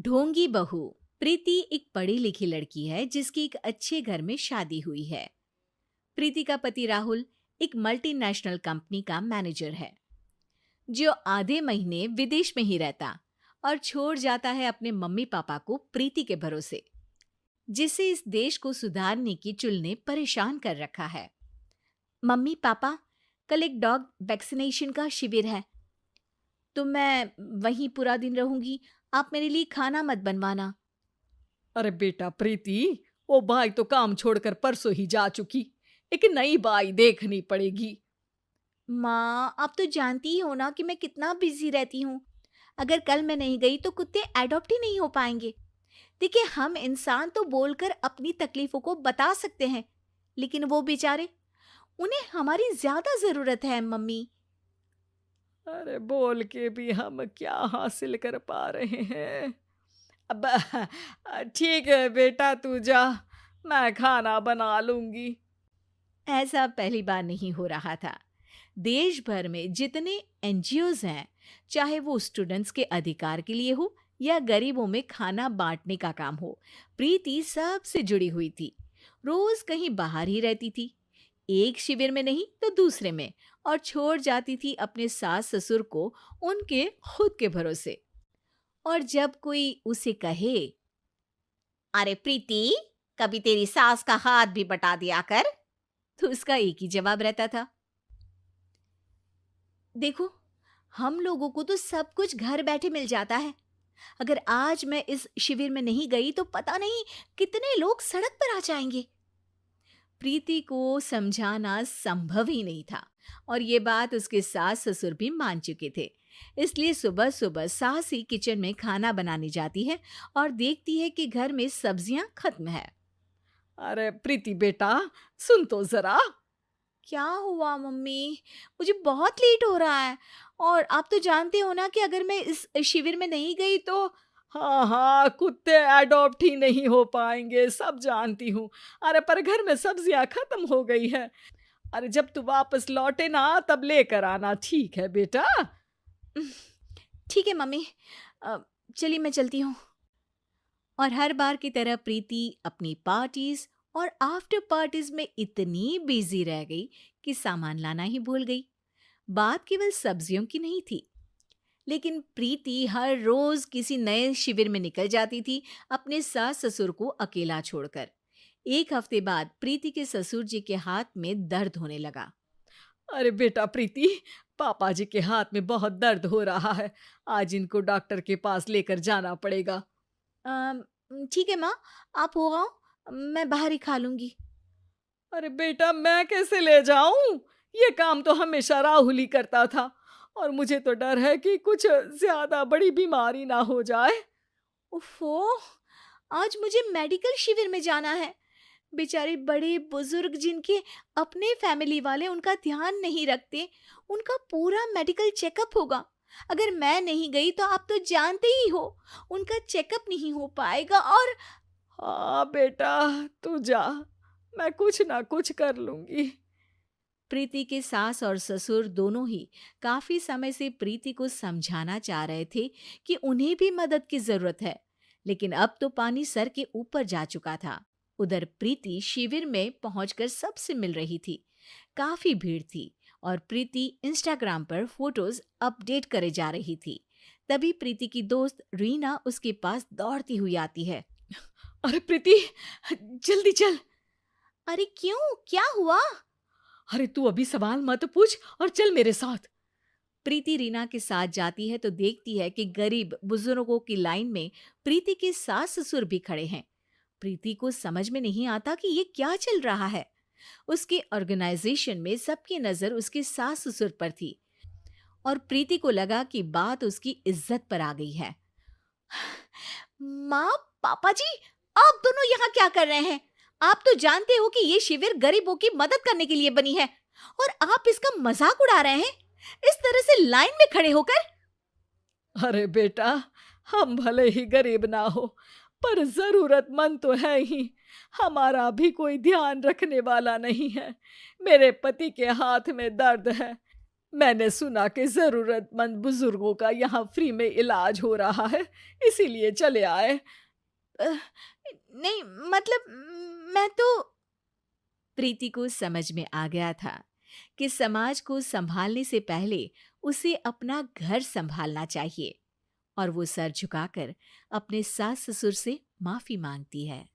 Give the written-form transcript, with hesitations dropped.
ढोंगी बहू। प्रीति एक पढ़ी लिखी लड़की है जिसकी एक अच्छे घर में शादी हुई है। प्रीति का पति राहुल एक मल्टीनेशनल कंपनी का मैनेजर है जो आधे महीने विदेश में ही रहता और छोड़ जाता है अपने मम्मी पापा को प्रीति के भरोसे, जिसे इस देश को सुधारने की चुल ने परेशान कर रखा है। मम्मी पापा, कल एक डॉग वैक्सीनेशन का शिविर है तो मैं वहीं पूरा दिन रहूंगी। आप मेरे लिए खाना मत बनवाना। अरे बेटा प्रीति, वो बाई तो काम छोड़कर परसों ही जा चुकी। एक नई बाई देखनी पड़ेगी। माँ, आप तो जानती ही हो ना कि मैं कितना बिजी रहती हूँ। अगर कल मैं नहीं गई तो कुत्ते एडॉप्ट ही नहीं हो पाएंगे। देखिए, हम इंसान तो बोलकर अपनी तकलीफों को बता सकते हैं, लेकिन वो बेचारे, उन्हें हमारी ज्यादा जरूरत है मम्मी। अरे बोल के भी हम क्या हासिल कर पा रहे हैं। अब ठीक है बेटा, तू जा, मैं खाना बना लूंगी। ऐसा पहली बार नहीं हो रहा था। देश भर में जितने एनजीओज हैं, चाहे वो स्टूडेंट्स के अधिकार के लिए हो या गरीबों में खाना बांटने का काम हो, प्रीति सबसे जुड़ी हुई थी। रोज कहीं बाहर ही रहती थी, एक शिविर में नहीं तो दूसरे में, और छोड़ जाती थी अपने सास ससुर को उनके खुद के भरोसे। और जब कोई उसे कहे, अरे प्रीति, कभी तेरी सास का हाथ भी बटा दिया कर, तो उसका एक ही जवाब रहता था, देखो, हम लोगों को तो सब कुछ घर बैठे मिल जाता है। अगर आज मैं इस शिविर में नहीं गई तो पता नहीं कितने लोग सड़क पर आ जाएंगे। प्रीति को समझाना संभव ही नहीं था, और ये बात उसके सास ससुर भी मान चुके थे। इसलिए सुबह सुबह सास ही किचन में खाना बनाने जाती है और देखती है कि घर में सब्जियां खत्म है। अरे प्रीति बेटा, सुन तो जरा। क्या हुआ मम्मी? मुझे बहुत लेट हो रहा है, और आप तो जानते हो ना कि अगर मैं इस शिविर में नहीं गई तो। हाँ हाँ, कुत्ते एडॉप्ट ही नहीं हो पाएंगे, सब जानती हूँ। अरे पर घर में सब्जियां खत्म हो गई है। अरे जब तू वापस लौटे ना तब लेकर आना, ठीक है बेटा। ठीक है मम्मी, अ, चलिए मैं चलती हूँ। और हर बार की तरह प्रीति अपनी पार्टीज और आफ्टर पार्टीज में इतनी बिजी रह गई कि सामान लाना ही भूल गई। बात केवल सब्जियों की नहीं थी, लेकिन प्रीति हर रोज किसी नए शिविर में निकल जाती थी, अपने सास ससुर को अकेला छोड़कर। एक हफ्ते बाद प्रीति के ससुर जी के हाथ में दर्द होने लगा। अरे बेटा प्रीति, पापा जी के हाथ में बहुत दर्द हो रहा है। आज इनको डॉक्टर के पास लेकर जाना पड़ेगा। "अम, ठीक है माँ, आप हो आओ, मैं बाहर ही खा लूंगी। अरे बेटा, मैं कैसे ले जाऊं? ये काम तो हमेशा राहुल ही करता था, और मुझे तो डर है कि कुछ ज्यादा बड़ी बीमारी ना हो जाए। उफ़ो! आज मुझे मेडिकल शिविर में जाना है। बेचारे बड़े बुजुर्ग जिनके अपने फैमिली वाले उनका ध्यान नहीं रखते, उनका पूरा मेडिकल चेकअप होगा। अगर मैं नहीं गई तो आप तो जानते ही हो, उनका चेकअप नहीं हो पाएगा। और हाँ बेटा, तू जा, मैं कुछ ना कुछ कर लूंगी। प्रीति के सास और ससुर दोनों ही काफी समय से प्रीति को समझाना चाह रहे थे कि उन्हें भी मदद की जरूरत है, लेकिन अब तो पानी सर के ऊपर जा चुका था। उधर प्रीति शिविर में पहुंचकर सबसे मिल रही थी। काफी भीड़ थी और प्रीति इंस्टाग्राम पर फोटोज अपडेट करे जा रही थी। तभी प्रीति की दोस्त रीना उसके पास दौड़ती हुई आती है। अरे प्रीति, जल्दी चल। अरे क्यों, क्या हुआ? अरे तू अभी सवाल मत पूछ और चल मेरे साथ। प्रीति रीना के साथ जाती है तो देखती है कि गरीब बुजुर्गों की लाइन में प्रीति के सास ससुर भी खड़े हैं। प्रीति को समझ में नहीं आता कि ये क्या चल रहा है। उसके ऑर्गेनाइजेशन में सबकी नजर उसके सास ससुर पर थी, और प्रीति को लगा कि बात उसकी इज्जत पर आ गई है। माँ, पापा जी, आप दोनों यहाँ क्या कर रहे हैं? आप तो जानते हो कि ये शिविर गरीबों की मदद करने के लिए बनी है, और आप इसका मजाक उड़ा रहे हैं इस तरह से लाइन में खड़े होकर। अरे बेटा, हम भले ही गरीब ना हो, पर जरूरतमंद तो है ही। हमारा भी कोई ध्यान रखने वाला नहीं है। मेरे पति के हाथ में दर्द है, मैंने सुना कि ज़रूरतमंद बुजुर्गों का यहाँ फ्री में इलाज हो रहा है, इसीलिए चले आए। अ, नहीं, मतलब मैं तो प्रीति को समझ में आ गया था कि समाज को संभालने से पहले उसे अपना घर संभालना चाहिए और वो सर झुकाकर अपने सास ससुर से माफी मांगती है।